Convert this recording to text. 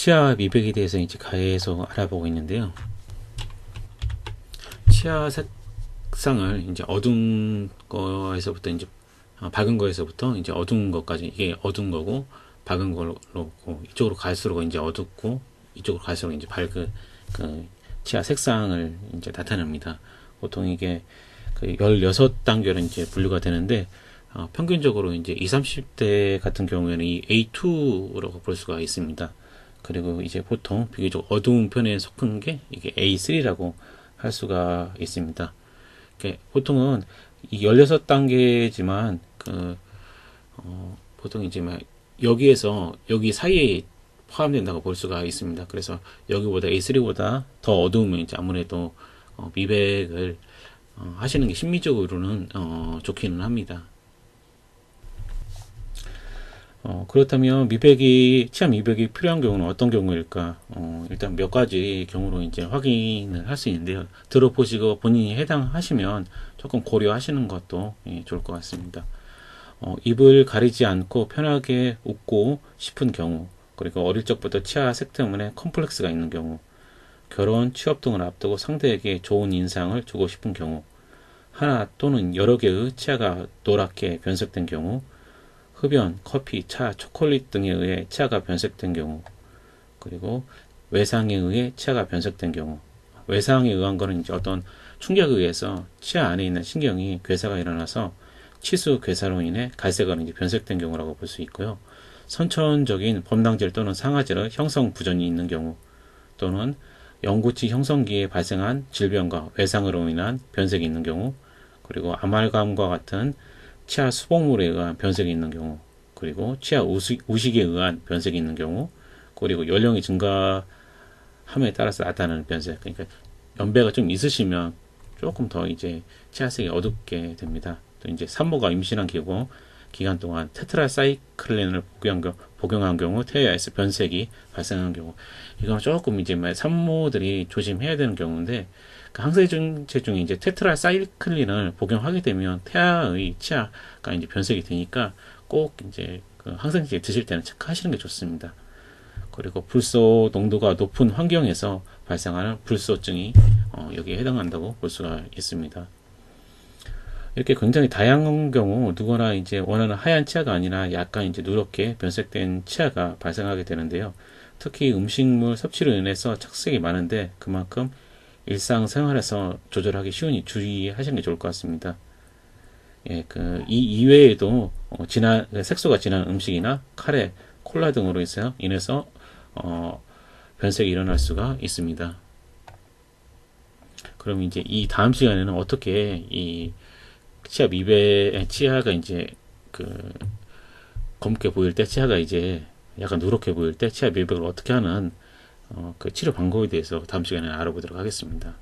치아 미백에 대해서 이제 계속 알아보고 있는데요. 치아 색상을 이제 어두운 거에서부터 이제 밝은 거에서부터 이제 어두운 것까지, 이게 어두운 거고 밝은 걸로 이쪽으로 갈수록 이제 어둡고 이쪽으로 갈수록 이제 밝은 그 치아 색상을 이제 나타냅니다. 보통 이게 그 16단계로 이제 분류가 되는데, 평균적으로 이제 20, 30대 같은 경우에는 이 A2라고 볼 수가 있습니다. 그리고 이제 보통 비교적 어두운 편에 속한 게 이게 A3라고 할 수가 있습니다. 보통은 이 16단계지만 보통 이제 막 여기에서 여기 사이에 포함된다고 볼 수가 있습니다. 그래서 여기보다 A3보다 더 어두우면 이제 아무래도 미백을 하시는 게 심리적으로는 좋기는 합니다. 그렇다면 치아 미백이 필요한 경우는 어떤 경우일까? 일단 몇 가지 경우로 이제 확인을 할 수 있는데요. 들어보시고 본인이 해당하시면 조금 고려하시는 것도 좋을 것 같습니다. 입을 가리지 않고 편하게 웃고 싶은 경우, 그리고 어릴 적부터 치아 색 때문에 컴플렉스가 있는 경우, 결혼, 취업 등을 앞두고 상대에게 좋은 인상을 주고 싶은 경우, 하나 또는 여러 개의 치아가 노랗게 변색된 경우, 흡연, 커피, 차, 초콜릿 등에 의해 치아가 변색된 경우, 그리고 외상에 의해 치아가 변색된 경우. 외상에 의한 거는 이제 어떤 충격에 의해서 치아 안에 있는 신경이 괴사가 일어나서 치수 괴사로 인해 갈색으로 이제 변색된 경우라고 볼 수 있고요. 선천적인 범당질 또는 상아질의 형성 부전이 있는 경우, 또는 영구치 형성기에 발생한 질병과 외상으로 인한 변색이 있는 경우, 그리고 아말감과 같은 치아 수복물에 의한 변색이 있는 경우, 그리고 치아 우식에 의한 변색이 있는 경우, 그리고 연령이 증가함에 따라서 나타나는 변색. 그러니까 연배가 좀 있으시면 조금 더 이제 치아색이 어둡게 됩니다. 또 이제 산모가 임신한 기간 동안 테트라사이클린을 복용한 경우 태아에서 변색이 발생한 경우, 이건 조금 이제 산모들이 조심해야 되는 경우인데, 그 항생제 중에 이제 테트라사이클린을 복용하게 되면 태아의 치아가 이제 변색이 되니까 꼭 이제 그 항생제 드실 때는 체크하시는 게 좋습니다. 그리고 불소 농도가 높은 환경에서 발생하는 불소증이 여기에 해당한다고 볼 수가 있습니다. 이렇게 굉장히 다양한 경우 누구나 이제 원하는 하얀 치아가 아니라 약간 이제 누렇게 변색된 치아가 발생하게 되는데요. 특히 음식물 섭취로 인해서 착색이 많은데 그만큼 일상생활에서 조절하기 쉬우니 주의하시는 게 좋을 것 같습니다. 이 이외에도 색소가 진한 음식이나 카레, 콜라 등으로 인해서 변색이 일어날 수가 있습니다. 그럼 이제 이 다음 시간에는 어떻게 이 치아가 이제 검게 보일 때, 치아가 이제 약간 누렇게 보일 때 치아 미백을 어떻게 하는 그 치료 방법에 대해서 다음 시간에 알아보도록 하겠습니다.